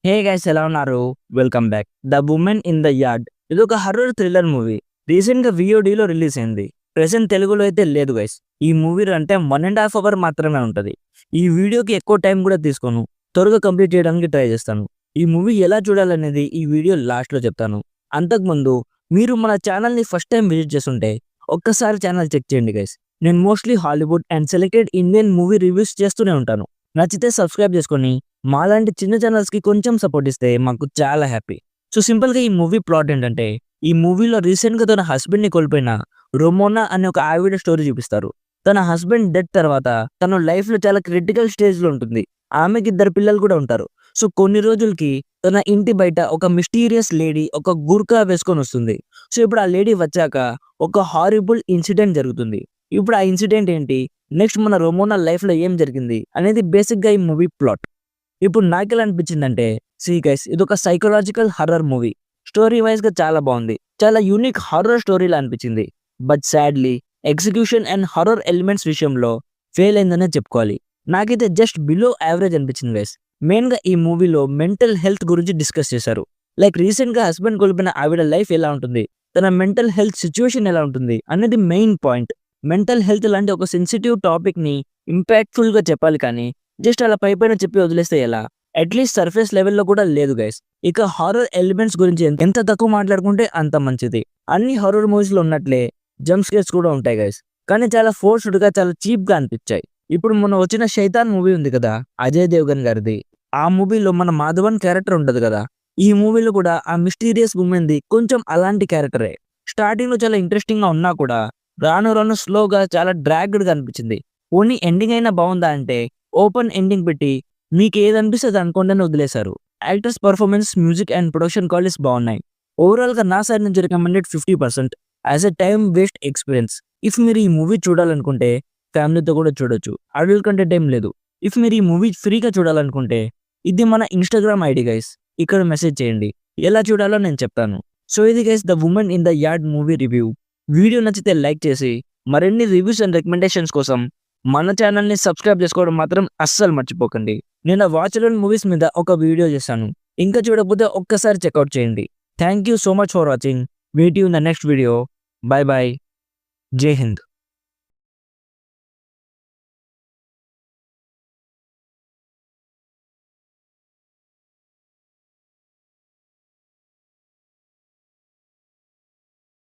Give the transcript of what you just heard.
Hey guys, ఎలా ఉన్నారు? Welcome back. The women in the yard ఇది ఒక హర్రర్ థ్రిల్లర్ మూవీ. రీసెంట్ గా VOD లో రిలీజ్ అయింది. ప్రెసెంట్ తెలుగులో అయితే లేదు గైస్. ఈ మూవీ అంటే 1.5 అవర్ మాత్రమే ఉంటది. ఈ వీడియోకి ఎక్కువ టైం కూడా తీసుకోను, త్వరగా కంప్లీట్ చేయడానికి ట్రై చేస్తాను. ఈ మూవీ ఎలా చూడాలనేది ఈ వీడియో లాస్ట్ లో చెప్తాను. అంతకుముందు మీరు మన ఛానల్ ని ఫస్ట్ టైం విజిట్ చేస్తుంటే ఒక్కసారి ఛానల్ చెక్ చేయండి గైస్. నేను mostly Hollywood and selected Indian movie reviews చేస్తూనే ఉంటాను. నచ్చితే సబ్స్క్రైబ్ చేసుకొని మాలాంటి చిన్న ఛానల్స్ కి కొంచెం సపోర్ట్ ఇస్తే మాకు చాలా హ్యాపీ. సో సింపుల్ గా ఈ మూవీ ప్లాట్ ఏంటంటే, ఈ మూవీలో రీసెంట్ గా తన హస్బెండ్ ని కోల్పోయిన రొమోనా అనే ఒక ఆవిడ స్టోరీ చూపిస్తారు. తన హస్బెండ్ డెత్ తర్వాత తన లైఫ్ లో చాలా క్రిటికల్ స్టేజ్ లో ఉంటుంది. ఆమెకి 2 పిల్లలు కూడా ఉంటారు. సో కొన్ని రోజులకి తన ఇంటి బయట ఒక మిస్టీరియస్ లేడీ ఒక గుర్కా వేసుకొని వస్తుంది. సో ఇప్పుడు ఆ లేడీ వచ్చాక ఒక హారిబుల్ ఇన్సిడెంట్ జరుగుతుంది. ఇప్పుడు ఆ ఇన్సిడెంట్ ఏంటి, నెక్స్ట్ మన రొమోనా లైఫ్ లో ఏం జరిగింది అనేది బేసిక్ గా ఈ మూవీ ప్లాట్. ఇప్పుడు నాకెలా అనిపించిందంటే, గైస్, ఇది ఒక psychological horror movie. Story wise గా చాలా బాగుంది. చాలా యూనిక్ హారర్ స్టోరీలా అనిపించింది. But sadly execution and horror elements విషయంలో ఫెయిల్ అయిందనే చెప్పుకోవాలి. నాకైతే జస్ట్ బిలో యావరేజ్ అనిపించింది గైస్. మెయిన్ గా ఈ మూవీలో మెంటల్ హెల్త్ గురించి డిస్కస్ చేశారు. లైక్ రీసెంట్ గా హస్బెండ్ కోల్పోయిన ఆవిడ లైఫ్ ఎలా ఉంటుంది, తన మెంటల్ హెల్త్ సిచ్యువేషన్ ఎలా ఉంటుంది అనేది మెయిన్ పాయింట్. మెంటల్ హెల్త్ లాంటి ఒక సెన్సిటివ్ టాపిక్ ని ఇంపాక్ట్ఫుల్ గా చెప్పాలి, కానీ జస్ట్ అలా పైపైన చెప్పి వదిలేస్తే ఎలా? అట్లీస్ట్ సర్ఫేస్ లెవెల్లో కూడా లేదు గైస్. ఇక హారర్ ఎలిమెంట్స్ గురించి ఎంత తక్కువ మాట్లాడుకుంటే అంత మంచిది. అన్ని హారర్ మూవీస్ లో ఉన్నట్లే జంప్ స్కేర్స్ కూడా ఉంటాయి గైస్, కానీ చాలా ఫోర్స్డ్ గా, చాలా చీప్ గా అనిపించాయి. ఇప్పుడు మొన్న వచ్చిన శైతాన్ మూవీ ఉంది కదా, అజయ్ దేవగన్ గారిది. ఆ మూవీలో మన మాధవన్ క్యారెక్టర్ ఉంటది కదా, ఈ మూవీలో కూడా ఆ మిస్టీరియస్ ఉమెన్ ది కొంచెం అలాంటి క్యారెక్టరే. స్టార్టింగ్ లో చాలా ఇంట్రెస్టింగ్ గా ఉన్నా కూడా రాను రాను స్లోగా చాలా డ్రాగ్డ్ గా అనిపించింది. ఓన్లీ ఎండింగ్ అయినా బాగుందా అంటే ఓపెన్ ఎండింగ్ పెట్టి మీకు ఏది అనిపిస్తుంది అనుకోండి అని వదిలేశారు. Actors performance, music and production qualities బాగున్నాయి. ఓవరాల్ గా నా సైడ్ నుంచి recommended 50% as a time waste experience. If మీరు ఈ మూవీ చూడాలనుకుంటే ఫ్యామిలీతో కూడా చూడొచ్చు, అడల్ట్ కంటెంట్ ఏం లేదు. ఇఫ్ మీరు ఈ మూవీ ఫ్రీగా చూడాలనుకుంటే ఇది మన ఇన్స్టాగ్రామ్ ఐడి గైస్, ఇక్కడ మెసేజ్ చేయండి, ఎలా చూడాలో నేను చెప్తాను. సో ఇది guys the women in the yard movie review. Video నచ్చితే లైక్ చేసి మరిన్ని రివ్యూస్ అండ్ రికమెండేషన్స్ కోసం మన ఛానల్ని సబ్స్క్రైబ్ చేసుకోవడం మాత్రం అస్సలు మర్చిపోకండి. నేను వాచ్లోని మూవీస్ మీద ఒక వీడియో చేశాను, ఇంకా చూడకపోతే ఒక్కసారి చెక్అవుట్ చేయండి. Thank you so much for watching. Meet you in the next video. By by. జై హింద్.